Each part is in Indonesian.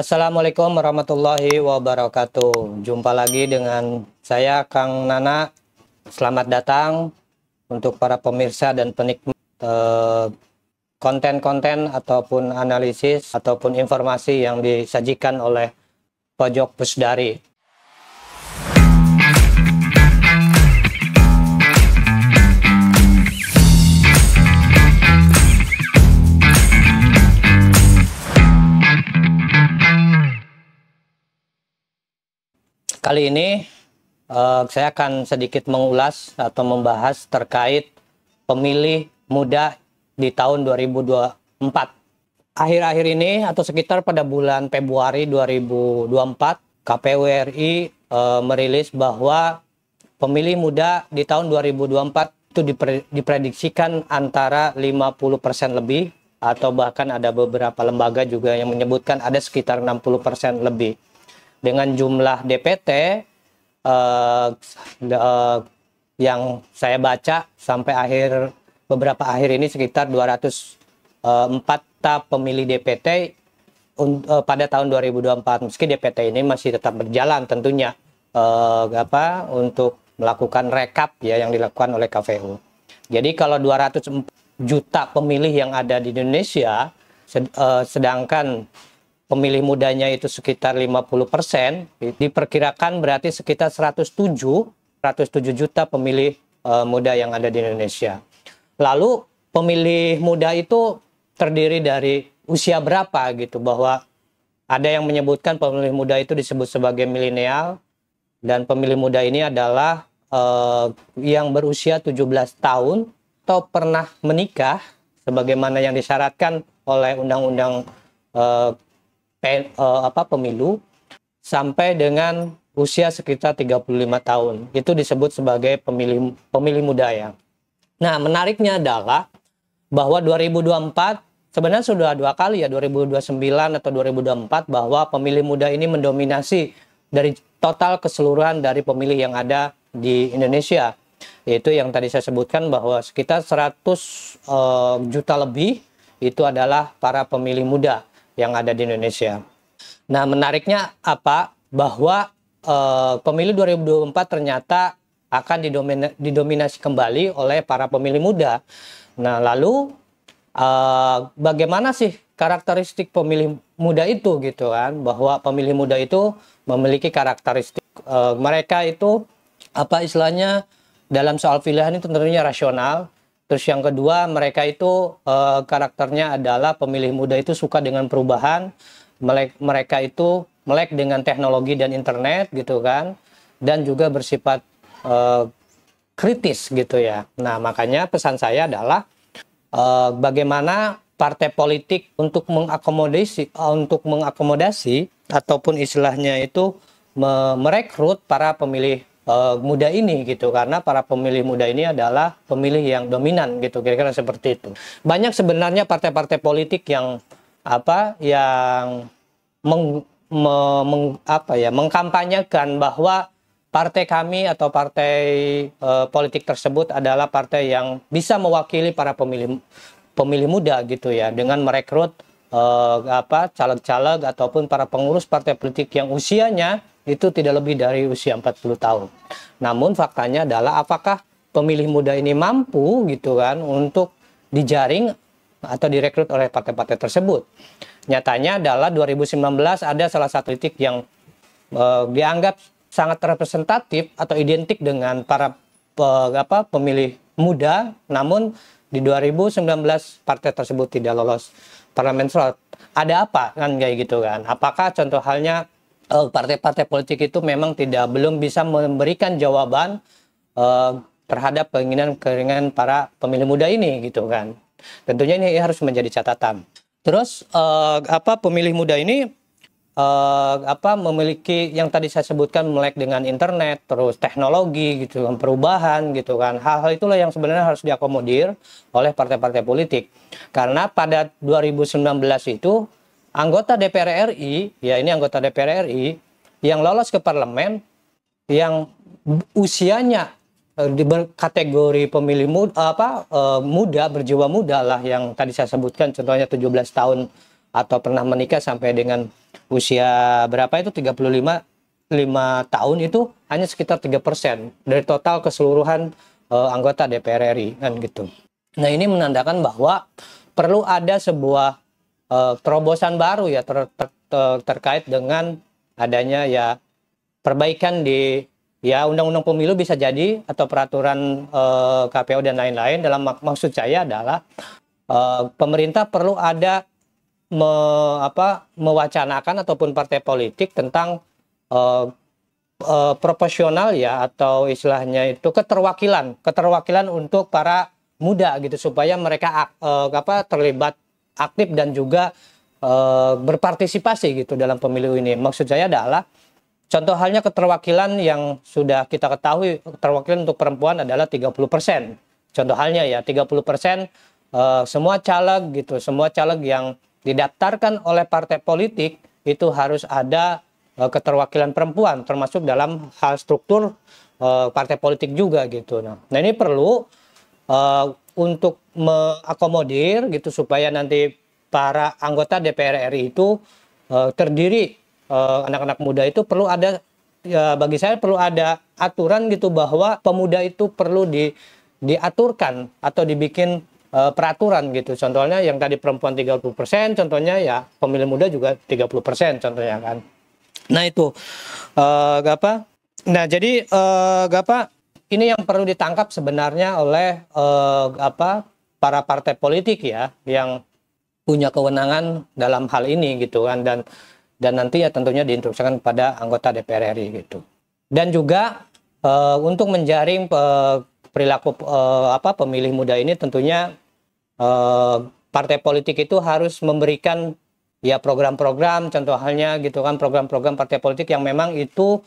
Assalamualaikum warahmatullahi wabarakatuh. Jumpa lagi dengan saya Kang Nana. Selamat datang untuk para pemirsa dan penikmat konten-konten ataupun analisis ataupun informasi yang disajikan oleh Pojok Pusdari. Kali ini saya akan sedikit mengulas atau membahas terkait pemilih muda di tahun 2024. Akhir-akhir ini atau sekitar pada bulan Februari 2024, KPU RI merilis bahwa pemilih muda di tahun 2024 itu diprediksikan antara 50% lebih, atau bahkan ada beberapa lembaga juga yang menyebutkan ada sekitar 60% lebih. Dengan jumlah DPT yang saya baca sampai beberapa akhir ini sekitar 204 pemilih DPT pada tahun 2024. Meski DPT ini masih tetap berjalan tentunya untuk melakukan rekap ya yang dilakukan oleh KPU. Jadi kalau 204 juta pemilih yang ada di Indonesia, sedangkan pemilih mudanya itu sekitar 50%, diperkirakan berarti sekitar 107 juta pemilih muda yang ada di Indonesia. Lalu pemilih muda itu terdiri dari usia berapa gitu, bahwa ada yang menyebutkan pemilih muda itu disebut sebagai milenial, dan pemilih muda ini adalah yang berusia 17 tahun atau pernah menikah sebagaimana yang disyaratkan oleh Undang-Undang Pemilu sampai dengan usia sekitar 35 tahun. Itu disebut sebagai pemilih muda ya. Nah, menariknya adalah bahwa 2024 sebenarnya sudah dua kali ya, 2029 atau 2024, bahwa pemilih muda ini mendominasi dari total keseluruhan dari pemilih yang ada di Indonesia. Yaitu yang tadi saya sebutkan bahwa sekitar 100 juta lebih itu adalah para pemilih muda yang ada di Indonesia. Nah, menariknya apa? Bahwa pemilu 2024 ternyata akan didominasi kembali oleh para pemilih muda. Nah, lalu bagaimana sih karakteristik pemilih muda itu gitu kan? Bahwa pemilih muda itu memiliki karakteristik mereka itu istilahnya dalam soal pilihan itu tentunya rasional. Terus yang kedua, mereka itu karakternya adalah pemilih muda itu suka dengan perubahan, mereka itu melek dengan teknologi dan internet gitu kan, dan juga bersifat kritis gitu ya. Nah, makanya pesan saya adalah bagaimana partai politik untuk mengakomodasi ataupun istilahnya itu merekrut para pemilih muda ini gitu, karena para pemilih muda ini adalah pemilih yang dominan gitu, kira-kira seperti itu. Banyak sebenarnya partai-partai politik yang mengkampanyekan bahwa partai kami atau partai politik tersebut adalah partai yang bisa mewakili para pemilih muda gitu ya, dengan merekrut caleg-caleg ataupun para pengurus partai politik yang usianya itu tidak lebih dari usia 40 tahun. Namun faktanya adalah apakah pemilih muda ini mampu gitu kan untuk dijaring atau direkrut oleh partai-partai tersebut. Nyatanya adalah 2019 ada salah satu titik yang dianggap sangat representatif atau identik dengan para pemilih muda, namun di 2019 partai tersebut tidak lolos parlemen slot. Ada apa kan kayak gitu kan? Apakah contoh halnya partai-partai politik itu memang belum bisa memberikan jawaban terhadap keinginan para pemilih muda ini gitu kan. Tentunya ini harus menjadi catatan. Terus pemilih muda ini memiliki yang tadi saya sebutkan, melek dengan internet, terus teknologi gitu kan, perubahan gitu kan. Hal-hal itulah yang sebenarnya harus diakomodir oleh partai-partai politik. Karena pada 2019 itu anggota DPR RI, ya ini anggota DPR RI yang lolos ke parlemen yang usianya di kategori pemilih muda, berjiwa muda lah, yang tadi saya sebutkan contohnya 17 tahun atau pernah menikah sampai dengan usia berapa itu 35 tahun itu hanya sekitar 3% dari total keseluruhan anggota DPR RI kan gitu. Nah, ini menandakan bahwa perlu ada sebuah terobosan baru ya terkait dengan adanya ya perbaikan di ya undang-undang pemilu bisa jadi atau peraturan KPU dan lain-lain. Dalam maksud saya adalah pemerintah perlu ada mewacanakan ataupun partai politik tentang proporsional ya atau istilahnya itu keterwakilan untuk para muda gitu supaya mereka terlibat aktif dan juga berpartisipasi gitu dalam pemilu ini. Maksud saya adalah contoh halnya keterwakilan yang sudah kita ketahui, keterwakilan untuk perempuan adalah 30%. Contoh halnya ya 30% semua caleg gitu, semua caleg yang didaftarkan oleh partai politik itu harus ada keterwakilan perempuan, termasuk dalam hal struktur partai politik juga gitu. Nah ini perlu untuk mengakomodir gitu supaya nanti para anggota DPR RI itu terdiri anak-anak muda itu perlu ada ya, bagi saya perlu ada aturan gitu bahwa pemuda itu perlu diaturkan atau dibikin peraturan gitu. Contohnya yang tadi perempuan 30%, contohnya ya pemilih muda juga 30% contohnya kan. Nah itu Nah jadi ini yang perlu ditangkap sebenarnya oleh para partai politik ya yang punya kewenangan dalam hal ini gitu kan dan nanti ya tentunya diinstruksikan kepada anggota DPR RI gitu. Dan juga untuk menjaring perilaku pemilih muda ini tentunya partai politik itu harus memberikan ya program-program contoh halnya gitu kan program-program partai politik yang memang itu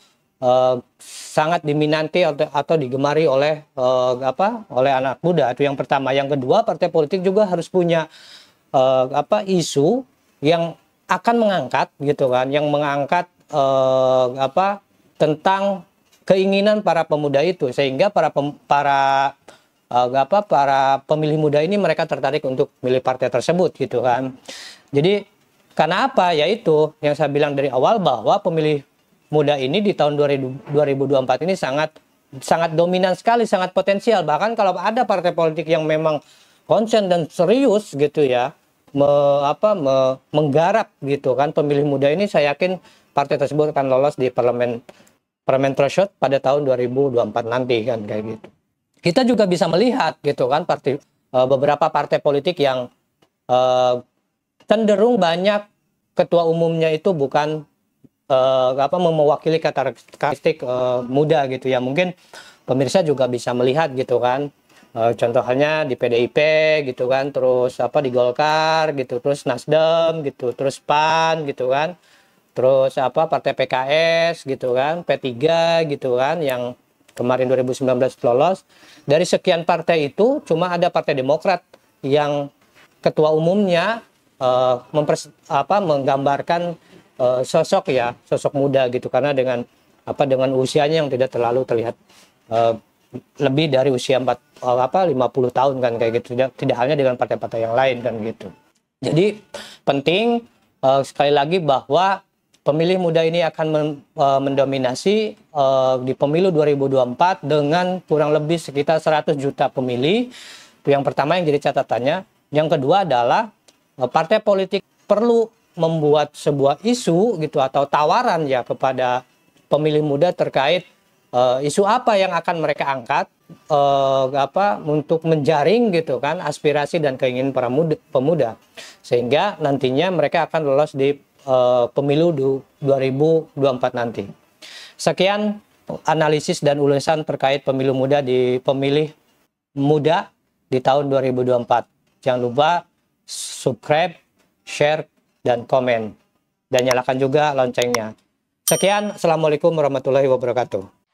sangat diminati atau digemari oleh oleh anak muda. Itu yang pertama. Yang kedua, partai politik juga harus punya isu yang akan mengangkat gitu kan, yang mengangkat tentang keinginan para pemuda itu sehingga para pemilih muda ini mereka tertarik untuk milih partai tersebut gitu kan. Jadi karena apa? Yaitu yang saya bilang dari awal bahwa pemilih muda ini di tahun 2024 ini sangat dominan sekali, sangat potensial. Bahkan kalau ada partai politik yang memang konsen dan serius gitu ya, menggarap gitu kan pemilih muda ini, saya yakin partai tersebut akan lolos di parlemen threshold pada tahun 2024 nanti kan kayak gitu. Kita juga bisa melihat gitu kan beberapa partai politik yang cenderung banyak ketua umumnya itu bukan mewakili karakteristik muda gitu ya. Mungkin pemirsa juga bisa melihat gitu kan. Contoh halnya di PDIP gitu kan, terus di Golkar gitu, terus Nasdem gitu, terus PAN gitu kan. Terus partai PKS gitu kan, P3 gitu kan yang kemarin 2019 lolos. Dari sekian partai itu cuma ada Partai Demokrat yang ketua umumnya menggambarkan sosok muda gitu karena dengan usianya yang tidak terlalu terlihat lebih dari usia 50 tahun kan kayak gitu, tidak halnya dengan partai-partai yang lain kan gitu. Jadi penting sekali lagi bahwa pemilih muda ini akan mendominasi di pemilu 2024 dengan kurang lebih sekitar 100 juta pemilih. Itu yang pertama yang jadi catatannya. Yang kedua adalah partai politik perlu membuat sebuah isu gitu atau tawaran ya kepada pemilih muda terkait isu apa yang akan mereka angkat untuk menjaring gitu kan aspirasi dan keinginan para pemuda sehingga nantinya mereka akan lolos di pemilu 2024 nanti. Sekian analisis dan ulasan terkait pemilu muda di tahun 2024. Jangan lupa subscribe, share, dan komen. Dan nyalakan juga loncengnya. Sekian, Assalamualaikum warahmatullahi wabarakatuh.